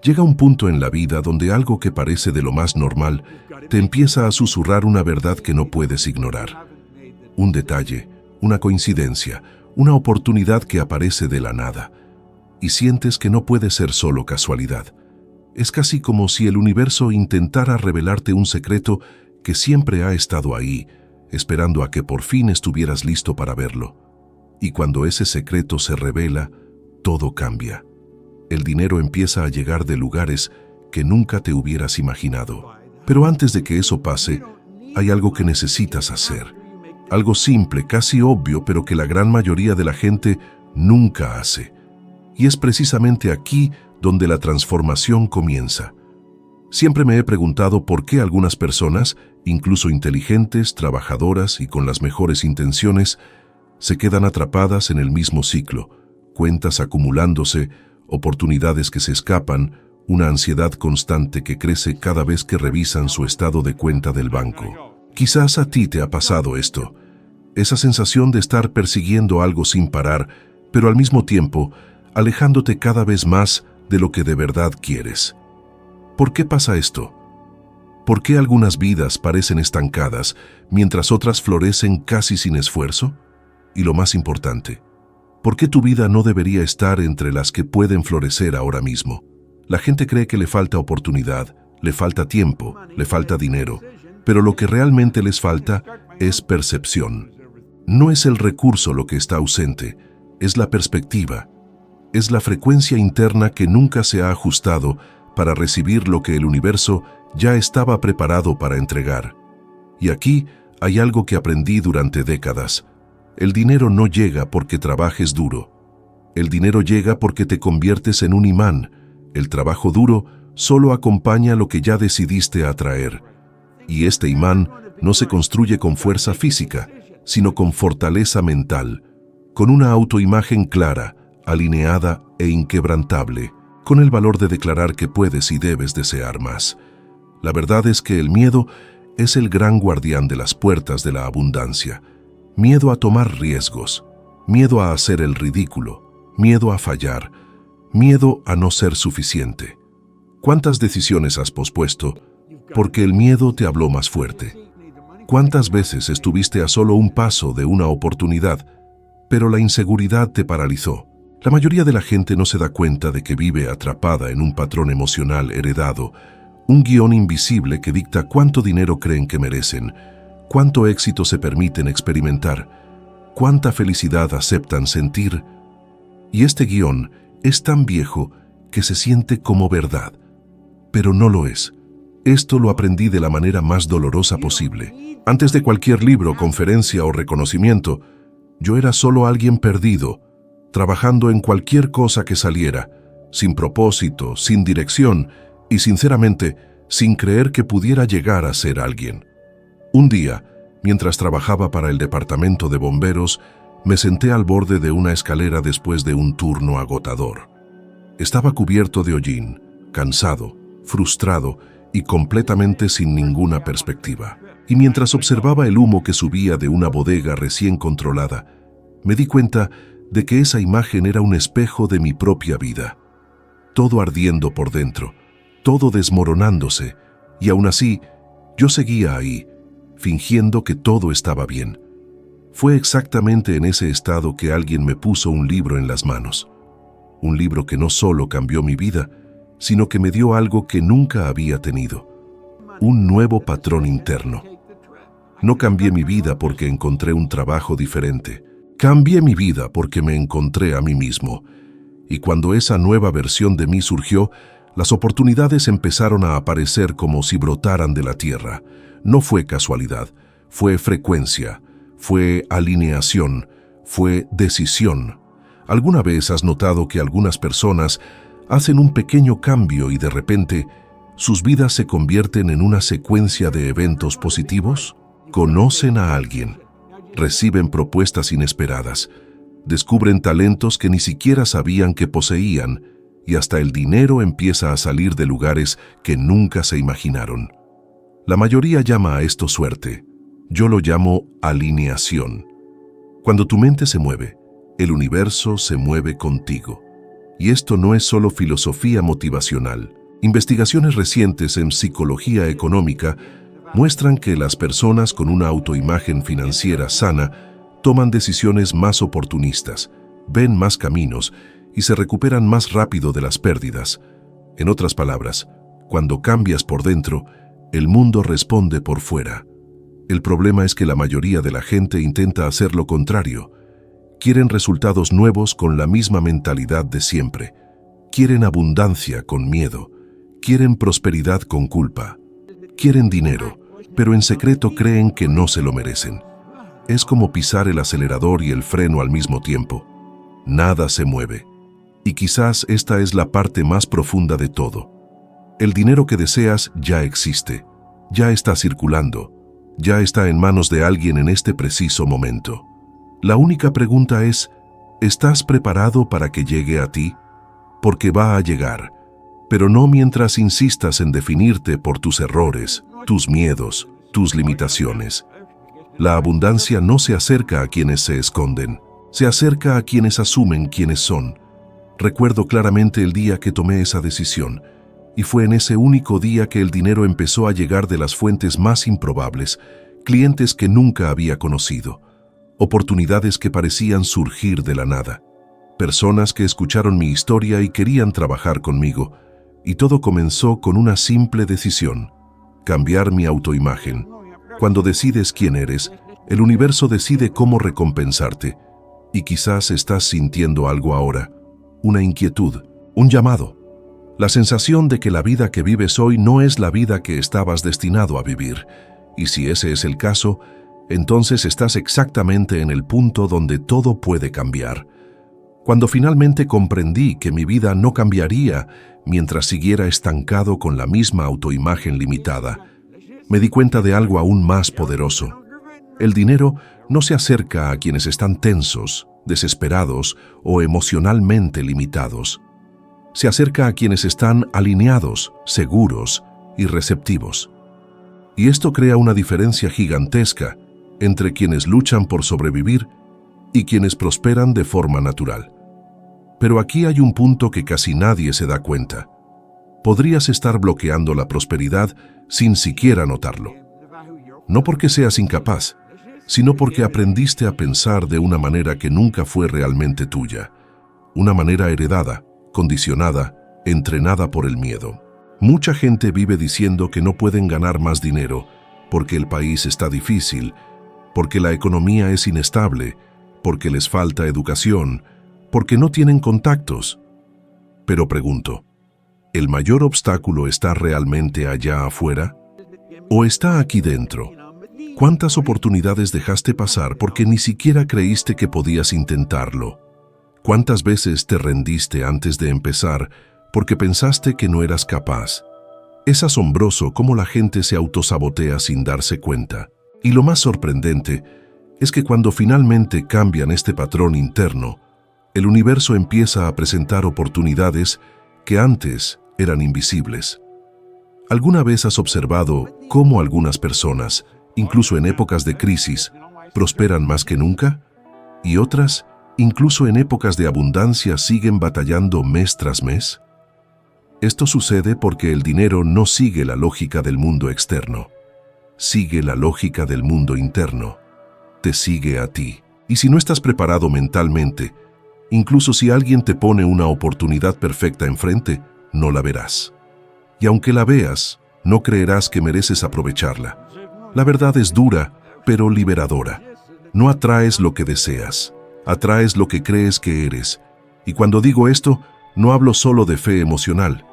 Llega un punto en la vida donde algo que parece de lo más normal te empieza a susurrar una verdad que no puedes ignorar. Un detalle, una coincidencia, una oportunidad que aparece de la nada. Y sientes que no puede ser solo casualidad. Es casi como si el universo intentara revelarte un secreto que siempre ha estado ahí, esperando a que por fin estuvieras listo para verlo. Y cuando ese secreto se revela, todo cambia. El dinero empieza a llegar de lugares que nunca te hubieras imaginado. Pero antes de que eso pase, hay algo que necesitas hacer. Algo simple, casi obvio, pero que la gran mayoría de la gente nunca hace. Y es precisamente aquí donde la transformación comienza. Siempre me he preguntado por qué algunas personas, incluso inteligentes, trabajadoras y con las mejores intenciones, se quedan atrapadas en el mismo ciclo, cuentas acumulándose, oportunidades que se escapan, una ansiedad constante que crece cada vez que revisan su estado de cuenta del banco. Quizás a ti te ha pasado esto, esa sensación de estar persiguiendo algo sin parar, pero al mismo tiempo alejándote cada vez más de lo que de verdad quieres. ¿Por qué pasa esto? ¿Por qué algunas vidas parecen estancadas mientras otras florecen casi sin esfuerzo? Y lo más importante, ¿por qué tu vida no debería estar entre las que pueden florecer ahora mismo? La gente cree que le falta oportunidad, le falta tiempo, le falta dinero, pero lo que realmente les falta es percepción. No es el recurso lo que está ausente, es la perspectiva. Es la frecuencia interna que nunca se ha ajustado para recibir lo que el universo ya estaba preparado para entregar. Y aquí hay algo que aprendí durante décadas. El dinero no llega porque trabajes duro. El dinero llega porque te conviertes en un imán. El trabajo duro solo acompaña lo que ya decidiste atraer. Y este imán no se construye con fuerza física, sino con fortaleza mental, con una autoimagen clara, alineada e inquebrantable, con el valor de declarar que puedes y debes desear más. La verdad es que el miedo es el gran guardián de las puertas de la abundancia. Miedo a tomar riesgos, miedo a hacer el ridículo, miedo a fallar, miedo a no ser suficiente. ¿Cuántas decisiones has pospuesto porque el miedo te habló más fuerte? ¿Cuántas veces estuviste a solo un paso de una oportunidad, pero la inseguridad te paralizó? La mayoría de la gente no se da cuenta de que vive atrapada en un patrón emocional heredado, un guión invisible que dicta cuánto dinero creen que merecen, cuánto éxito se permiten experimentar, cuánta felicidad aceptan sentir. Y este guión es tan viejo que se siente como verdad, pero no lo es. Esto lo aprendí de la manera más dolorosa posible. Antes de cualquier libro, conferencia o reconocimiento, yo era solo alguien perdido, trabajando en cualquier cosa que saliera, sin propósito, sin dirección y, sinceramente, sin creer que pudiera llegar a ser alguien. Un día, mientras trabajaba para el departamento de bomberos, me senté al borde de una escalera después de un turno agotador. Estaba cubierto de hollín, cansado, frustrado y completamente sin ninguna perspectiva. Y mientras observaba el humo que subía de una bodega recién controlada, me di cuenta de que esa imagen era un espejo de mi propia vida. Todo ardiendo por dentro, todo desmoronándose, y aún así, yo seguía ahí, fingiendo que todo estaba bien. Fue exactamente en ese estado que alguien me puso un libro en las manos. Un libro que no solo cambió mi vida, sino que me dio algo que nunca había tenido. Un nuevo patrón interno. No cambié mi vida porque encontré un trabajo diferente. Cambié mi vida porque me encontré a mí mismo. Y cuando esa nueva versión de mí surgió, las oportunidades empezaron a aparecer como si brotaran de la tierra. No fue casualidad, fue frecuencia, fue alineación, fue decisión. ¿Alguna vez has notado que algunas personas hacen un pequeño cambio y de repente sus vidas se convierten en una secuencia de eventos positivos? Conocen a alguien, reciben propuestas inesperadas, descubren talentos que ni siquiera sabían que poseían y hasta el dinero empieza a salir de lugares que nunca se imaginaron. La mayoría llama a esto suerte. Yo lo llamo alineación. Cuando tu mente se mueve, el universo se mueve contigo. Y esto no es solo filosofía motivacional. Investigaciones recientes en psicología económica muestran que las personas con una autoimagen financiera sana toman decisiones más oportunistas, ven más caminos y se recuperan más rápido de las pérdidas. En otras palabras, cuando cambias por dentro, el mundo responde por fuera. El problema es que la mayoría de la gente intenta hacer lo contrario. Quieren resultados nuevos con la misma mentalidad de siempre. Quieren abundancia con miedo. Quieren prosperidad con culpa. Quieren dinero, pero en secreto creen que no se lo merecen. Es como pisar el acelerador y el freno al mismo tiempo. Nada se mueve. Y quizás esta es la parte más profunda de todo. El dinero que deseas ya existe, ya está circulando, ya está en manos de alguien en este preciso momento. La única pregunta es, ¿estás preparado para que llegue a ti? Porque va a llegar, pero no mientras insistas en definirte por tus errores, tus miedos, tus limitaciones. La abundancia no se acerca a quienes se esconden, se acerca a quienes asumen quiénes son. Recuerdo claramente el día que tomé esa decisión, y fue en ese único día que el dinero empezó a llegar de las fuentes más improbables, clientes que nunca había conocido, oportunidades que parecían surgir de la nada, personas que escucharon mi historia y querían trabajar conmigo, y todo comenzó con una simple decisión: cambiar mi autoimagen. Cuando decides quién eres, el universo decide cómo recompensarte, y quizás estás sintiendo algo ahora, una inquietud, un llamado. La sensación de que la vida que vives hoy no es la vida que estabas destinado a vivir. Y si ese es el caso, entonces estás exactamente en el punto donde todo puede cambiar. Cuando finalmente comprendí que mi vida no cambiaría mientras siguiera estancado con la misma autoimagen limitada, me di cuenta de algo aún más poderoso. El dinero no se acerca a quienes están tensos, desesperados o emocionalmente limitados. Se acerca a quienes están alineados, seguros y receptivos. Y esto crea una diferencia gigantesca entre quienes luchan por sobrevivir y quienes prosperan de forma natural. Pero aquí hay un punto que casi nadie se da cuenta. Podrías estar bloqueando la prosperidad sin siquiera notarlo. No porque seas incapaz, sino porque aprendiste a pensar de una manera que nunca fue realmente tuya. Una manera heredada, condicionada, entrenada por el miedo. Mucha gente vive diciendo que no pueden ganar más dinero porque el país está difícil, porque la economía es inestable, porque les falta educación, porque no tienen contactos. Pero pregunto, ¿el mayor obstáculo está realmente allá afuera? ¿O está aquí dentro? ¿Cuántas oportunidades dejaste pasar porque ni siquiera creíste que podías intentarlo? ¿Cuántas veces te rendiste antes de empezar porque pensaste que no eras capaz? Es asombroso cómo la gente se autosabotea sin darse cuenta. Y lo más sorprendente es que cuando finalmente cambian este patrón interno, el universo empieza a presentar oportunidades que antes eran invisibles. ¿Alguna vez has observado cómo algunas personas, incluso en épocas de crisis, prosperan más que nunca? Y otras, incluso en épocas de abundancia, siguen batallando mes tras mes. Esto sucede porque el dinero no sigue la lógica del mundo externo. Sigue la lógica del mundo interno. Te sigue a ti. Y si no estás preparado mentalmente, incluso si alguien te pone una oportunidad perfecta enfrente, no la verás. Y aunque la veas, no creerás que mereces aprovecharla. La verdad es dura, pero liberadora. No atraes lo que deseas. Atraes lo que crees que eres. Y cuando digo esto, no hablo solo de fe emocional.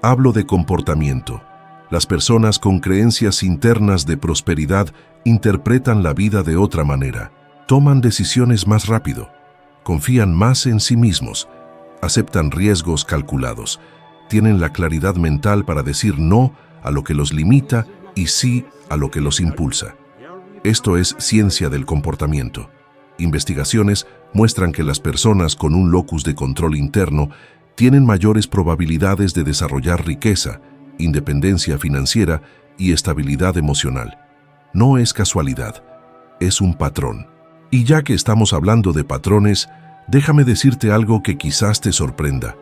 Hablo de comportamiento. Las personas con creencias internas de prosperidad interpretan la vida de otra manera. Toman decisiones más rápido. Confían más en sí mismos. Aceptan riesgos calculados. Tienen la claridad mental para decir no a lo que los limita y sí a lo que los impulsa. Esto es ciencia del comportamiento. Investigaciones muestran que las personas con un locus de control interno tienen mayores probabilidades de desarrollar riqueza, independencia financiera y estabilidad emocional. No es casualidad, es un patrón. Y ya que estamos hablando de patrones, Déjame decirte algo que quizás te sorprenda.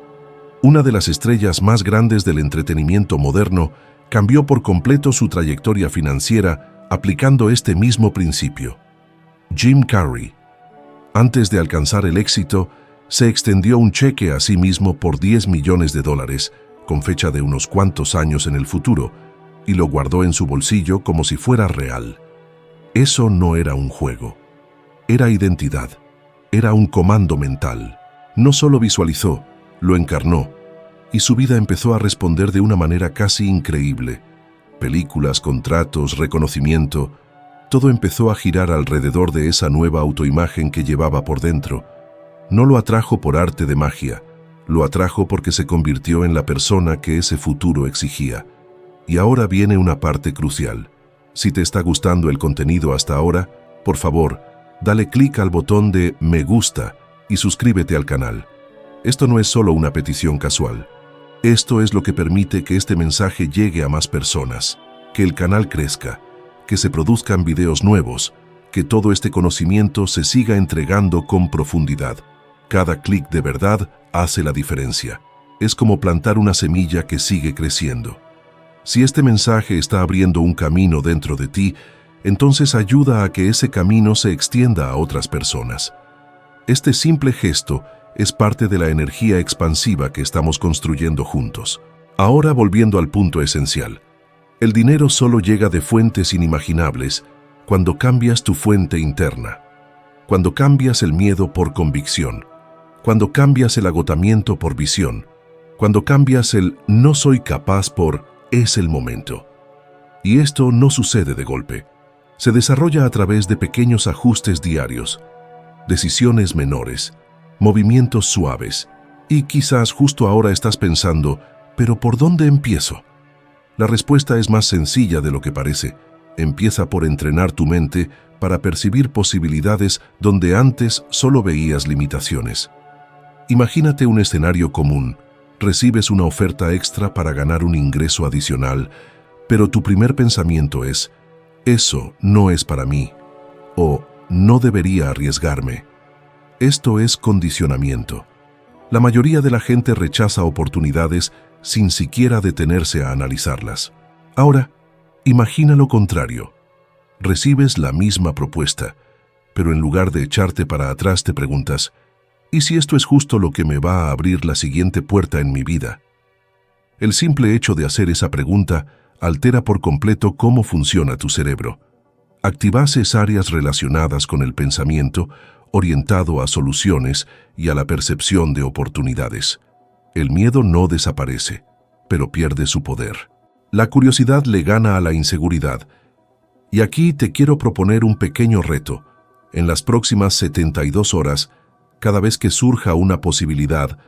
Una de las estrellas más grandes del entretenimiento moderno cambió por completo su trayectoria financiera aplicando este mismo principio. Jim Carrey. Antes de alcanzar el éxito, se extendió un cheque a sí mismo por $10 millones, con fecha de unos cuantos años en el futuro, y lo guardó en su bolsillo como si fuera real. Eso no era un juego. Era identidad. Era un comando mental. No solo visualizó, lo encarnó, y su vida empezó a responder de una manera casi increíble. Películas, contratos, reconocimiento, todo empezó a girar alrededor de esa nueva autoimagen que llevaba por dentro. No lo atrajo por arte de magia, lo atrajo porque se convirtió en la persona que ese futuro exigía. Y ahora viene una parte crucial. Si te está gustando el contenido hasta ahora, por favor, dale clic al botón de me gusta y suscríbete al canal. Esto no es solo una petición casual. Esto es lo que permite que este mensaje llegue a más personas, que el canal crezca, que se produzcan videos nuevos, que todo este conocimiento se siga entregando con profundidad. Cada clic de verdad hace la diferencia. Es como plantar una semilla que sigue creciendo. Si este mensaje está abriendo un camino dentro de ti, entonces ayuda a que ese camino se extienda a otras personas. Este simple gesto es parte de la energía expansiva que estamos construyendo juntos. Ahora volviendo al punto esencial. El dinero solo llega de fuentes inimaginables cuando cambias tu fuente interna, cuando cambias el miedo por convicción, cuando cambias el agotamiento por visión, cuando cambias el no soy capaz por es el momento. Y esto no sucede de golpe. Se desarrolla a través de pequeños ajustes diarios, decisiones menores, movimientos suaves, y quizás justo ahora estás pensando, ¿pero por dónde empiezo? La respuesta es más sencilla de lo que parece. Empieza por entrenar tu mente para percibir posibilidades donde antes solo veías limitaciones. Imagínate un escenario común. Recibes una oferta extra para ganar un ingreso adicional, pero tu primer pensamiento es, eso no es para mí, o no debería arriesgarme. Esto es condicionamiento. La mayoría de la gente rechaza oportunidades sin siquiera detenerse a analizarlas. Ahora, imagina lo contrario. Recibes la misma propuesta, pero en lugar de echarte para atrás te preguntas, ¿y si esto es justo lo que me va a abrir la siguiente puerta en mi vida? El simple hecho de hacer esa pregunta altera por completo cómo funciona tu cerebro. Activas áreas relacionadas con el pensamiento, orientado a soluciones y a la percepción de oportunidades. El miedo no desaparece, pero pierde su poder. La curiosidad le gana a la inseguridad. Y aquí te quiero proponer un pequeño reto. En las próximas 72 horas, cada vez que surja una posibilidad,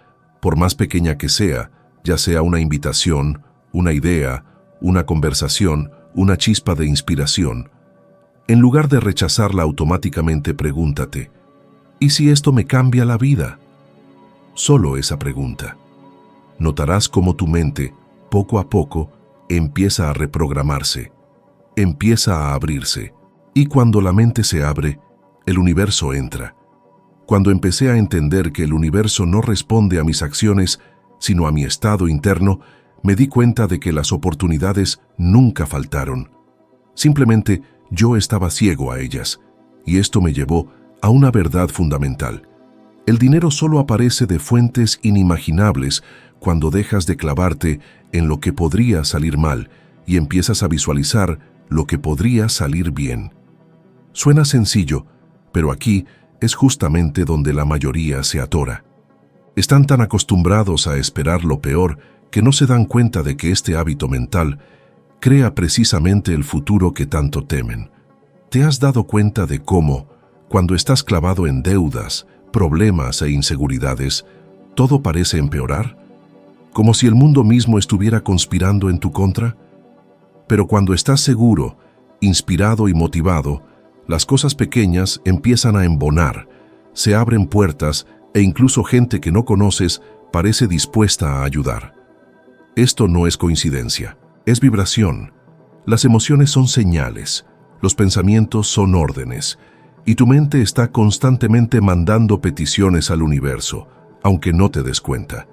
por más pequeña que sea, ya sea una invitación, una idea, una conversación, una chispa de inspiración, en lugar de rechazarla automáticamente, pregúntate, ¿y si esto me cambia la vida? Solo esa pregunta. Notarás cómo tu mente, poco a poco, empieza a reprogramarse, empieza a abrirse, y cuando la mente se abre, el universo entra. Cuando empecé a entender que el universo no responde a mis acciones, sino a mi estado interno, me di cuenta de que las oportunidades nunca faltaron. Simplemente yo estaba ciego a ellas, y esto me llevó a una verdad fundamental. El dinero solo aparece de fuentes inimaginables cuando dejas de clavarte en lo que podría salir mal y empiezas a visualizar lo que podría salir bien. Suena sencillo, pero aquí es justamente donde la mayoría se atora. Están tan acostumbrados a esperar lo peor que no se dan cuenta de que este hábito mental crea precisamente el futuro que tanto temen. ¿Te has dado cuenta de cómo, cuando estás clavado en deudas, problemas e inseguridades, todo parece empeorar? Como si el mundo mismo estuviera conspirando en tu contra. Pero cuando estás seguro, inspirado y motivado, las cosas pequeñas empiezan a embonar, se abren puertas e incluso gente que no conoces parece dispuesta a ayudar. Esto no es coincidencia, es vibración. Las emociones son señales, los pensamientos son órdenes, y tu mente está constantemente mandando peticiones al universo, aunque no te des cuenta.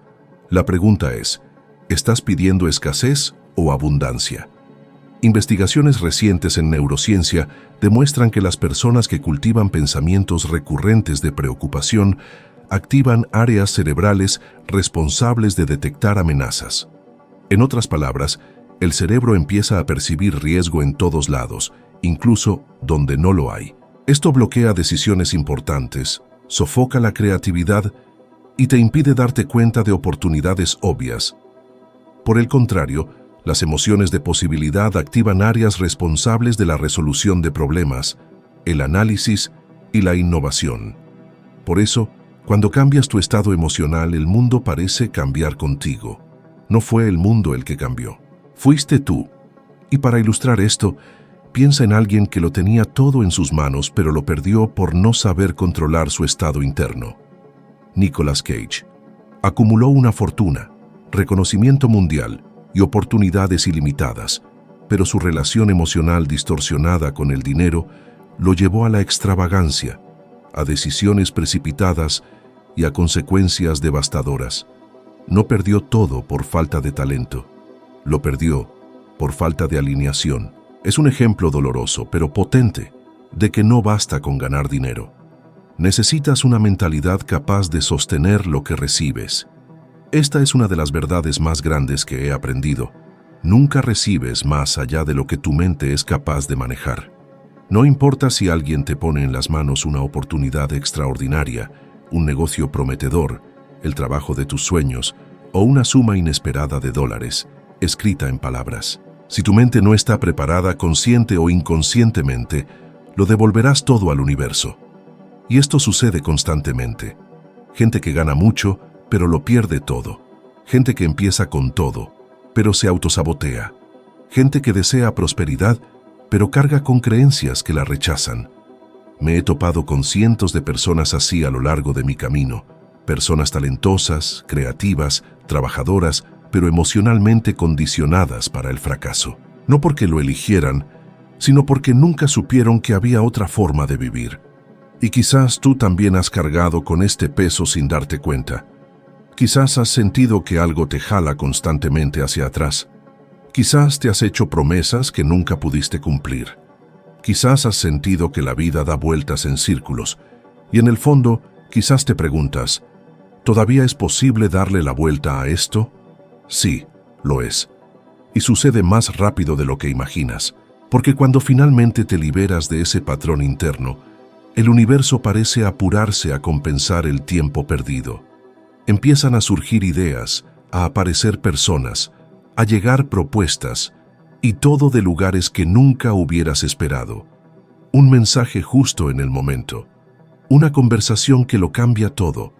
La pregunta es, ¿estás pidiendo escasez o abundancia? Investigaciones recientes en neurociencia demuestran que las personas que cultivan pensamientos recurrentes de preocupación activan áreas cerebrales responsables de detectar amenazas. En otras palabras, el cerebro empieza a percibir riesgo en todos lados, incluso donde no lo hay. Esto bloquea decisiones importantes, sofoca la creatividad y te impide darte cuenta de oportunidades obvias. Por el contrario, las emociones de posibilidad activan áreas responsables de la resolución de problemas, el análisis y la innovación. Por eso, cuando cambias tu estado emocional, el mundo parece cambiar contigo. No fue el mundo el que cambió. Fuiste tú. Y para ilustrar esto, piensa en alguien que lo tenía todo en sus manos, pero lo perdió por no saber controlar su estado interno. Nicolas Cage. Acumuló una fortuna, reconocimiento mundial y oportunidades ilimitadas, pero su relación emocional distorsionada con el dinero lo llevó a la extravagancia, a decisiones precipitadas y a consecuencias devastadoras. No perdió todo por falta de talento, lo perdió por falta de alineación. Es un ejemplo doloroso, pero potente, de que no basta con ganar dinero. Necesitas una mentalidad capaz de sostener lo que recibes. Esta es una de las verdades más grandes que he aprendido. Nunca recibes más allá de lo que tu mente es capaz de manejar. No importa si alguien te pone en las manos una oportunidad extraordinaria, un negocio prometedor, el trabajo de tus sueños o una suma inesperada de dólares, escrita en palabras. Si tu mente no está preparada consciente o inconscientemente, lo devolverás todo al universo. Y esto sucede constantemente. Gente que gana mucho, pero lo pierde todo. Gente que empieza con todo, pero se autosabotea. Gente que desea prosperidad, pero carga con creencias que la rechazan. Me he topado con cientos de personas así a lo largo de mi camino. Personas talentosas, creativas, trabajadoras, pero emocionalmente condicionadas para el fracaso. No porque lo eligieran, sino porque nunca supieron que había otra forma de vivir. Y quizás tú también has cargado con este peso sin darte cuenta. Quizás has sentido que algo te jala constantemente hacia atrás. Quizás te has hecho promesas que nunca pudiste cumplir. Quizás has sentido que la vida da vueltas en círculos. Y en el fondo, quizás te preguntas, ¿todavía es posible darle la vuelta a esto? Sí, lo es. Y sucede más rápido de lo que imaginas. Porque cuando finalmente te liberas de ese patrón interno, el universo parece apurarse a compensar el tiempo perdido. Empiezan a surgir ideas, a aparecer personas, a llegar propuestas, y todo de lugares que nunca hubieras esperado. Un mensaje justo en el momento. Una conversación que lo cambia todo.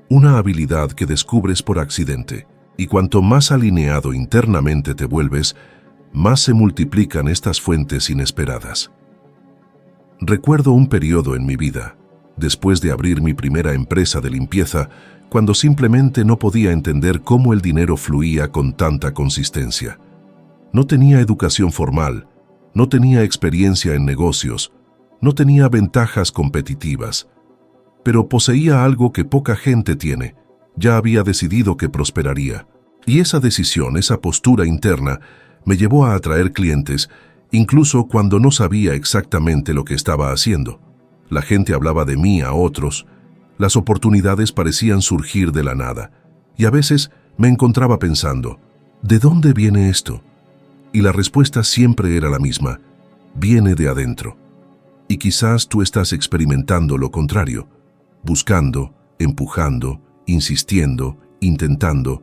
Una habilidad que descubres por accidente. Y cuanto más alineado internamente te vuelves, más se multiplican estas fuentes inesperadas. Recuerdo un periodo en mi vida, después de abrir mi primera empresa de limpieza, cuando simplemente no podía entender cómo el dinero fluía con tanta consistencia. No tenía educación formal, no tenía experiencia en negocios, no tenía ventajas competitivas, pero poseía algo que poca gente tiene. Ya había decidido que prosperaría. Y esa decisión, esa postura interna, me llevó a atraer clientes, incluso cuando no sabía exactamente lo que estaba haciendo. La gente hablaba de mí a otros. Las oportunidades parecían surgir de la nada. Y a veces me encontraba pensando, ¿de dónde viene esto? Y la respuesta siempre era la misma, viene de adentro. Y quizás tú estás experimentando lo contrario, buscando, empujando, insistiendo, intentando,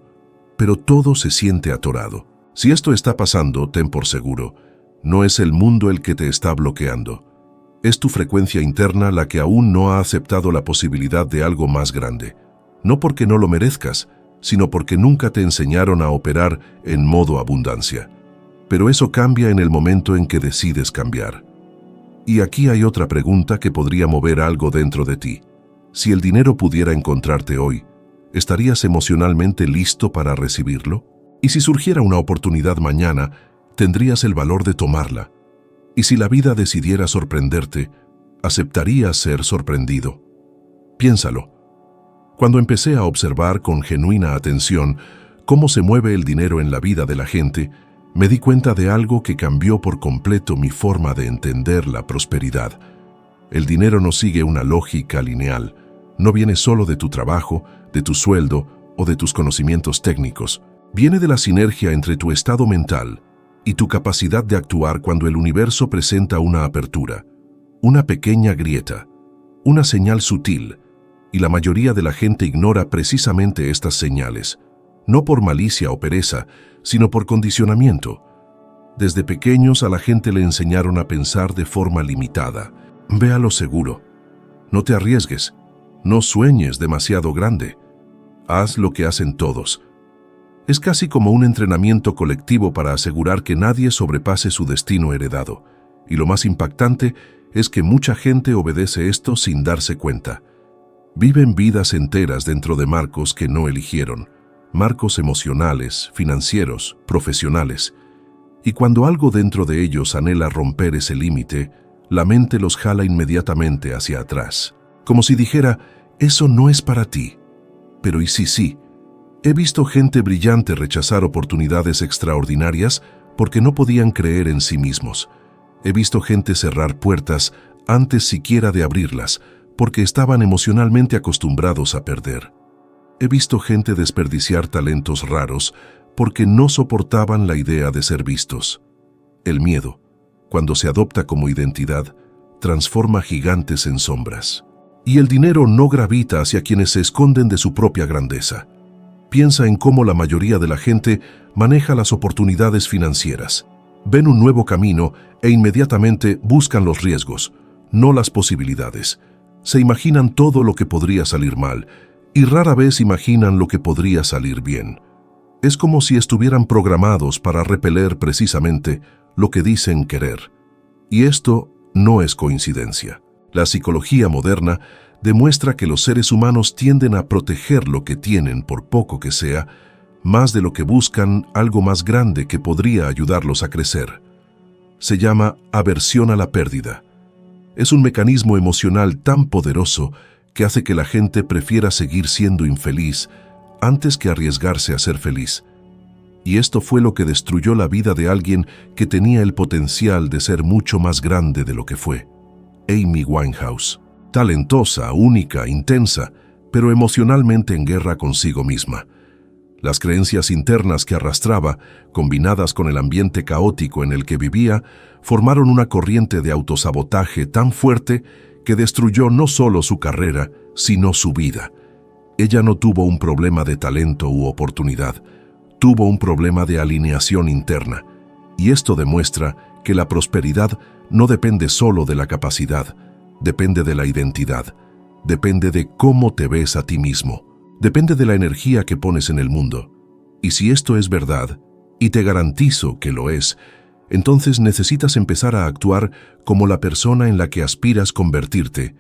pero todo se siente atorado. Si esto está pasando, ten por seguro, no es el mundo el que te está bloqueando. Es tu frecuencia interna la que aún no ha aceptado la posibilidad de algo más grande. No porque no lo merezcas, sino porque nunca te enseñaron a operar en modo abundancia. Pero eso cambia en el momento en que decides cambiar. Y aquí hay otra pregunta que podría mover algo dentro de ti. Si el dinero pudiera encontrarte hoy, ¿estarías emocionalmente listo para recibirlo? Y si surgiera una oportunidad mañana, ¿tendrías el valor de tomarla? Y si la vida decidiera sorprenderte, aceptaría ser sorprendido. Piénsalo. Cuando empecé a observar con genuina atención cómo se mueve el dinero en la vida de la gente, me di cuenta de algo que cambió por completo mi forma de entender la prosperidad. El dinero no sigue una lógica lineal. No viene solo de tu trabajo, de tu sueldo o de tus conocimientos técnicos. Viene de la sinergia entre tu estado mental y tu capacidad de actuar cuando el universo presenta una apertura, una pequeña grieta, una señal sutil, y la mayoría de la gente ignora precisamente estas señales, no por malicia o pereza, sino por condicionamiento. Desde pequeños a la gente le enseñaron a pensar de forma limitada. Ve a lo seguro. No te arriesgues. No sueñes demasiado grande. Haz lo que hacen todos. Es casi como un entrenamiento colectivo para asegurar que nadie sobrepase su destino heredado. Y lo más impactante es que mucha gente obedece esto sin darse cuenta. Viven vidas enteras dentro de marcos que no eligieron. Marcos emocionales, financieros, profesionales. Y cuando algo dentro de ellos anhela romper ese límite, la mente los jala inmediatamente hacia atrás. Como si dijera, eso no es para ti. Pero ¿y sí? He visto gente brillante rechazar oportunidades extraordinarias porque no podían creer en sí mismos. He visto gente cerrar puertas antes siquiera de abrirlas porque estaban emocionalmente acostumbrados a perder. He visto gente desperdiciar talentos raros porque no soportaban la idea de ser vistos. El miedo, cuando se adopta como identidad, transforma gigantes en sombras. Y el dinero no gravita hacia quienes se esconden de su propia grandeza. Piensa en cómo la mayoría de la gente maneja las oportunidades financieras. Ven un nuevo camino e inmediatamente buscan los riesgos, no las posibilidades. Se imaginan todo lo que podría salir mal y rara vez imaginan lo que podría salir bien. Es como si estuvieran programados para repeler precisamente lo que dicen querer. Y esto no es coincidencia. La psicología moderna demuestra que los seres humanos tienden a proteger lo que tienen, por poco que sea, más de lo que buscan algo más grande que podría ayudarlos a crecer. Se llama aversión a la pérdida. Es un mecanismo emocional tan poderoso que hace que la gente prefiera seguir siendo infeliz antes que arriesgarse a ser feliz. Y esto fue lo que destruyó la vida de alguien que tenía el potencial de ser mucho más grande de lo que fue. Amy Winehouse. Talentosa, única, intensa, pero emocionalmente en guerra consigo misma. Las creencias internas que arrastraba, combinadas con el ambiente caótico en el que vivía, formaron una corriente de autosabotaje tan fuerte que destruyó no solo su carrera, sino su vida. Ella no tuvo un problema de talento u oportunidad, tuvo un problema de alineación interna. Y esto demuestra que la prosperidad no depende solo de la capacidad, depende de la identidad, depende de cómo te ves a ti mismo, depende de la energía que pones en el mundo. Y si esto es verdad, y te garantizo que lo es, entonces necesitas empezar a actuar como la persona en la que aspiras convertirte,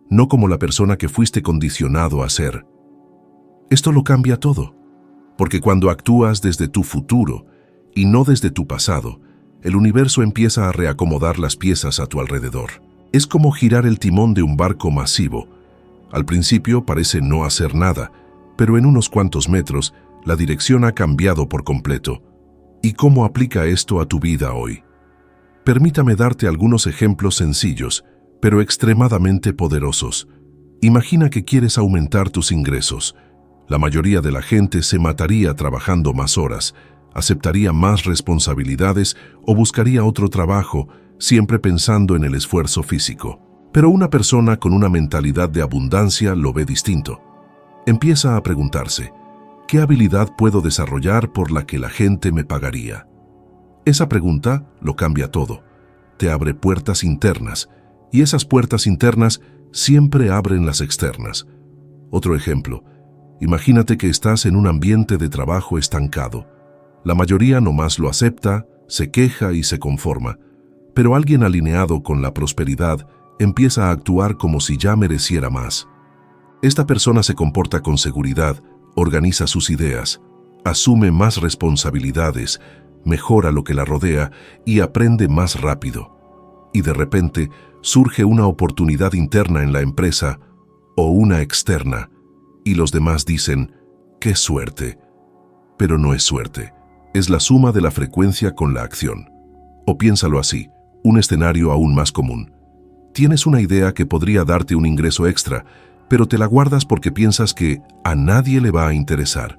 no como la persona que fuiste condicionado a ser. Esto lo cambia todo, porque cuando actúas desde tu futuro y no desde tu pasado, el universo empieza a reacomodar las piezas a tu alrededor. Es como girar el timón de un barco masivo. Al principio parece no hacer nada, pero en unos cuantos metros la dirección ha cambiado por completo. ¿Y cómo aplica esto a tu vida hoy? Permítame darte algunos ejemplos sencillos, pero extremadamente poderosos. Imagina que quieres aumentar tus ingresos. La mayoría de la gente se mataría trabajando más horas, aceptaría más responsabilidades o buscaría otro trabajo, siempre pensando en el esfuerzo físico. Pero una persona con una mentalidad de abundancia lo ve distinto. Empieza a preguntarse, ¿qué habilidad puedo desarrollar por la que la gente me pagaría? Esa pregunta lo cambia todo. Te abre puertas internas, y esas puertas internas siempre abren las externas. Otro ejemplo, imagínate que estás en un ambiente de trabajo estancado. La mayoría nomás lo acepta, se queja y se conforma, pero alguien alineado con la prosperidad empieza a actuar como si ya mereciera más. Esta persona se comporta con seguridad, organiza sus ideas, asume más responsabilidades, mejora lo que la rodea y aprende más rápido. Y de repente, surge una oportunidad interna en la empresa o una externa, y los demás dicen, ¡qué suerte! Pero no es suerte, es la suma de la frecuencia con la acción. O piénsalo así, un escenario aún más común. Tienes una idea que podría darte un ingreso extra, pero te la guardas porque piensas que a nadie le va a interesar.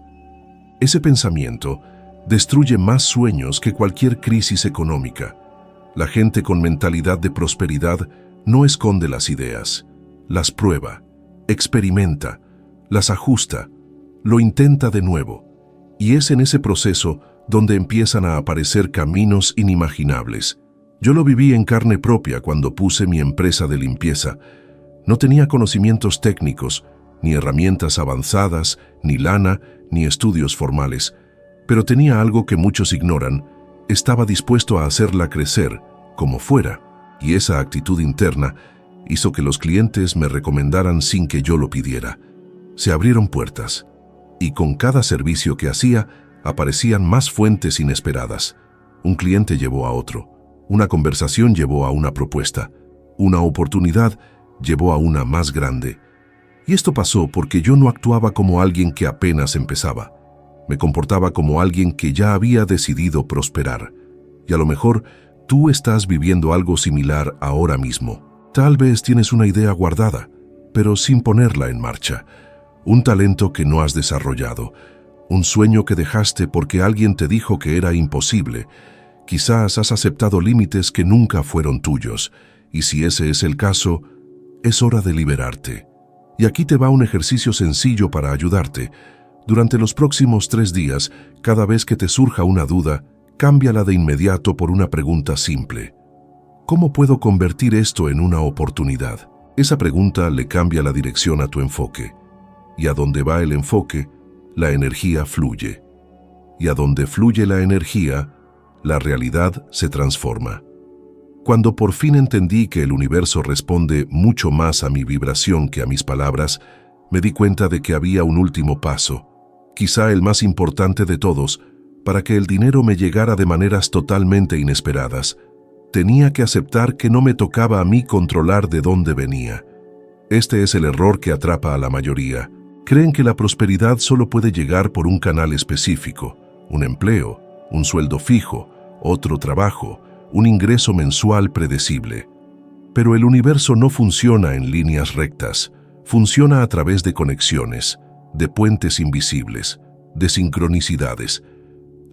Ese pensamiento destruye más sueños que cualquier crisis económica. La gente con mentalidad de prosperidad no esconde las ideas, las prueba, experimenta, las ajusta, lo intenta de nuevo. Y es en ese proceso donde empiezan a aparecer caminos inimaginables. Yo lo viví en carne propia cuando puse mi empresa de limpieza. No tenía conocimientos técnicos, ni herramientas avanzadas, ni lana, ni estudios formales, pero tenía algo que muchos ignoran. Estaba dispuesto a hacerla crecer, como fuera, y esa actitud interna hizo que los clientes me recomendaran sin que yo lo pidiera. Se abrieron puertas, y con cada servicio que hacía, aparecían más fuentes inesperadas. Un cliente llevó a otro, una conversación llevó a una propuesta, una oportunidad llevó a una más grande. Y esto pasó porque yo no actuaba como alguien que apenas empezaba. Me comportaba como alguien que ya había decidido prosperar. Y a lo mejor tú estás viviendo algo similar ahora mismo. Tal vez tienes una idea guardada, pero sin ponerla en marcha. Un talento que no has desarrollado. Un sueño que dejaste porque alguien te dijo que era imposible. Quizás has aceptado límites que nunca fueron tuyos. Y si ese es el caso, es hora de liberarte. Y aquí te va un ejercicio sencillo para ayudarte. Durante los próximos 3 días, cada vez que te surja una duda, cámbiala de inmediato por una pregunta simple. ¿Cómo puedo convertir esto en una oportunidad? Esa pregunta le cambia la dirección a tu enfoque. Y a donde va el enfoque, la energía fluye. Y a donde fluye la energía, la realidad se transforma. Cuando por fin entendí que el universo responde mucho más a mi vibración que a mis palabras, me di cuenta de que había un último paso, quizá el más importante de todos, para que el dinero me llegara de maneras totalmente inesperadas. Tenía que aceptar que no me tocaba a mí controlar de dónde venía. Este es el error que atrapa a la mayoría. Creen que la prosperidad solo puede llegar por un canal específico, un empleo, un sueldo fijo, otro trabajo, un ingreso mensual predecible. Pero el universo no funciona en líneas rectas, funciona a través de conexiones, de puentes invisibles, de sincronicidades.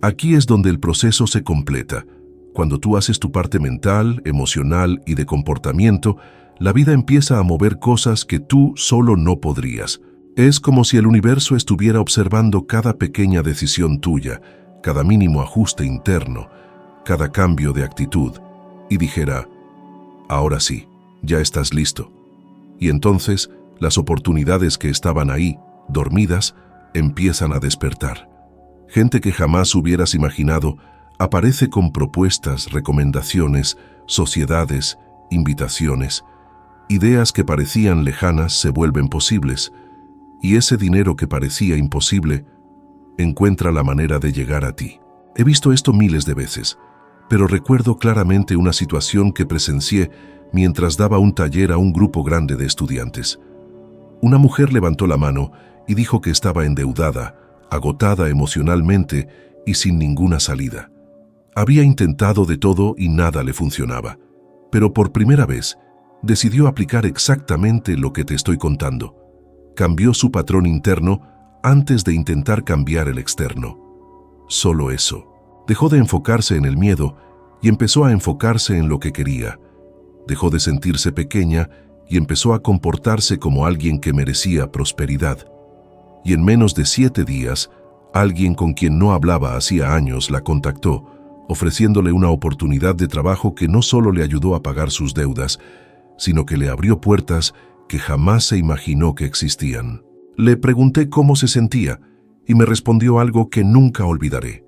Aquí es donde el proceso se completa. Cuando tú haces tu parte mental, emocional y de comportamiento, la vida empieza a mover cosas que tú solo no podrías. Es como si el universo estuviera observando cada pequeña decisión tuya, cada mínimo ajuste interno, cada cambio de actitud, y dijera, ahora sí, ya estás listo. Y entonces, las oportunidades que estaban ahí, dormidas, empiezan a despertar. Gente que jamás hubieras imaginado aparece con propuestas, recomendaciones, sociedades, invitaciones. Ideas que parecían lejanas se vuelven posibles, y ese dinero que parecía imposible encuentra la manera de llegar a ti. He visto esto miles de veces, pero recuerdo claramente una situación que presencié mientras daba un taller a un grupo grande de estudiantes. Una mujer levantó la mano y dijo que estaba endeudada, agotada emocionalmente y sin ninguna salida. Había intentado de todo y nada le funcionaba, pero por primera vez decidió aplicar exactamente lo que te estoy contando. Cambió su patrón interno antes de intentar cambiar el externo. Solo eso. Dejó de enfocarse en el miedo y empezó a enfocarse en lo que quería. Dejó de sentirse pequeña y empezó a comportarse como alguien que merecía prosperidad. Y en menos de 7 días, alguien con quien no hablaba hacía años la contactó, ofreciéndole una oportunidad de trabajo que no solo le ayudó a pagar sus deudas, sino que le abrió puertas que jamás se imaginó que existían. Le pregunté cómo se sentía y me respondió algo que nunca olvidaré.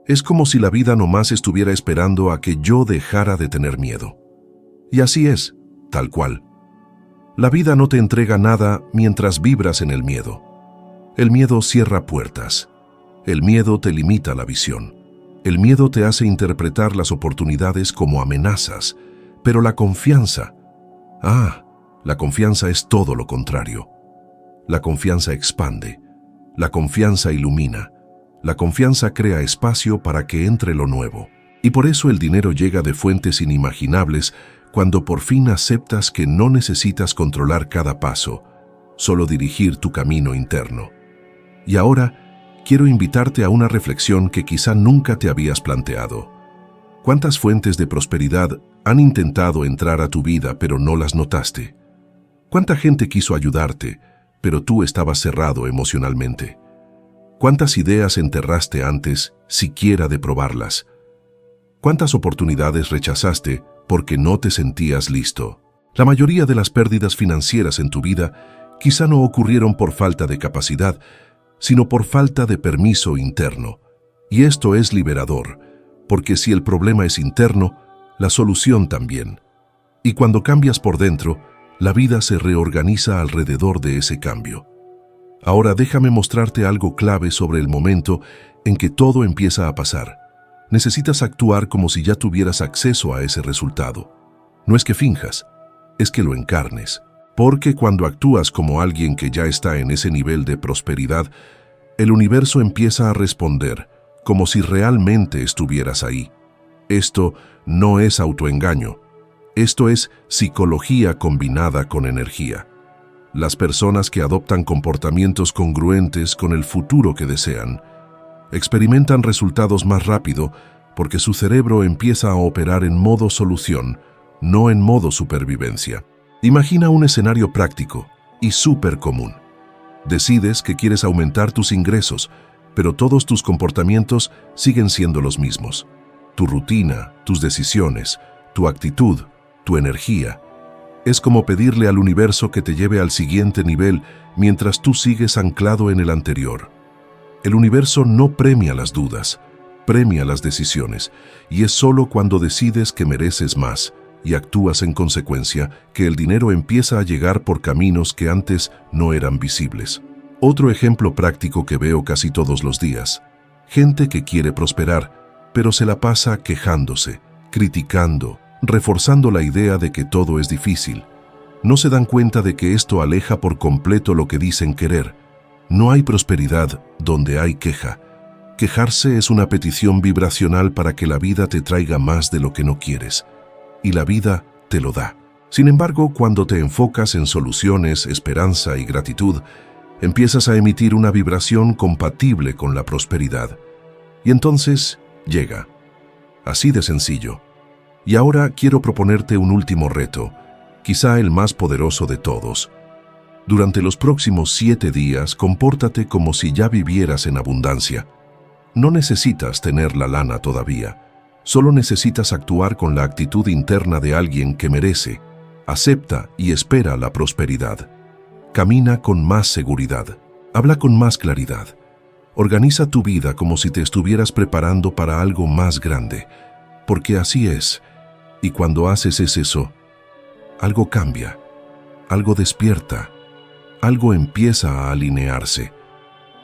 Es como si la vida nomás estuviera esperando a que yo dejara de tener miedo. Y así es, tal cual. La vida no te entrega nada mientras vibras en el miedo. El miedo cierra puertas. El miedo te limita la visión. El miedo te hace interpretar las oportunidades como amenazas, Pero la confianza, la confianza es todo lo contrario. La confianza expande, la confianza ilumina, la confianza crea espacio para que entre lo nuevo. Y por eso el dinero llega de fuentes inimaginables cuando por fin aceptas que no necesitas controlar cada paso, solo dirigir tu camino interno. Y ahora, quiero invitarte a una reflexión que quizá nunca te habías planteado. ¿Cuántas fuentes de prosperidad han intentado entrar a tu vida pero no las notaste? ¿Cuánta gente quiso ayudarte, pero tú estabas cerrado emocionalmente? ¿Cuántas ideas enterraste antes siquiera de probarlas? ¿Cuántas oportunidades rechazaste porque no te sentías listo? La mayoría de las pérdidas financieras en tu vida quizá no ocurrieron por falta de capacidad, sino por falta de permiso interno. Y esto es liberador, porque si el problema es interno, la solución también. Y cuando cambias por dentro, la vida se reorganiza alrededor de ese cambio. Ahora déjame mostrarte algo clave sobre el momento en que todo empieza a pasar. Necesitas actuar como si ya tuvieras acceso a ese resultado. No es que finjas, es que lo encarnes. Porque cuando actúas como alguien que ya está en ese nivel de prosperidad, el universo empieza a responder como si realmente estuvieras ahí. Esto no es autoengaño. Esto es psicología combinada con energía. Las personas que adoptan comportamientos congruentes con el futuro que desean experimentan resultados más rápido porque su cerebro empieza a operar en modo solución, no en modo supervivencia. Imagina un escenario práctico y súper común. Decides que quieres aumentar tus ingresos, pero todos tus comportamientos siguen siendo los mismos. Tu rutina, tus decisiones, tu actitud, tu energía. Es como pedirle al universo que te lleve al siguiente nivel mientras tú sigues anclado en el anterior. El universo no premia las dudas, premia las decisiones, y es solo cuando decides que mereces más y actúas en consecuencia que el dinero empieza a llegar por caminos que antes no eran visibles. Otro ejemplo práctico que veo casi todos los días: gente que quiere prosperar, pero se la pasa quejándose, criticando, reforzando la idea de que todo es difícil. No se dan cuenta de que esto aleja por completo lo que dicen querer. No hay prosperidad donde hay queja. Quejarse es una petición vibracional para que la vida te traiga más de lo que no quieres. Y la vida te lo da. Sin embargo, cuando te enfocas en soluciones, esperanza y gratitud, empiezas a emitir una vibración compatible con la prosperidad. Y entonces llega. Así de sencillo. Y ahora quiero proponerte un último reto, quizá el más poderoso de todos. Durante los próximos 7 días, compórtate como si ya vivieras en abundancia. No necesitas tener la lana todavía. Solo necesitas actuar con la actitud interna de alguien que merece, acepta y espera la prosperidad. Camina con más seguridad. Habla con más claridad. Organiza tu vida como si te estuvieras preparando para algo más grande. Porque así es. Y cuando haces eso, algo cambia, algo despierta, algo empieza a alinearse.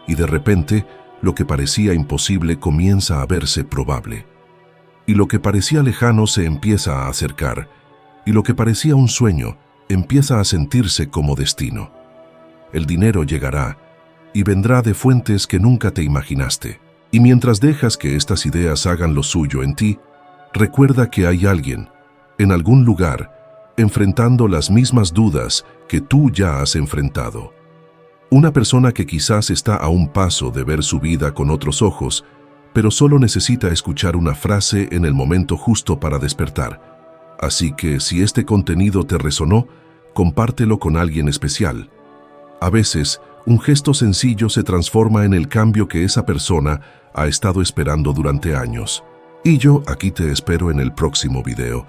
Y de repente, lo que parecía imposible comienza a verse probable. Y lo que parecía lejano se empieza a acercar. Y lo que parecía un sueño empieza a sentirse como destino. El dinero llegará y vendrá de fuentes que nunca te imaginaste. Y mientras dejas que estas ideas hagan lo suyo en ti, recuerda que hay alguien, en algún lugar, enfrentando las mismas dudas que tú ya has enfrentado. Una persona que quizás está a un paso de ver su vida con otros ojos, pero solo necesita escuchar una frase en el momento justo para despertar. Así que si este contenido te resonó, compártelo con alguien especial. A veces, un gesto sencillo se transforma en el cambio que esa persona ha estado esperando durante años. Y yo aquí te espero en el próximo video.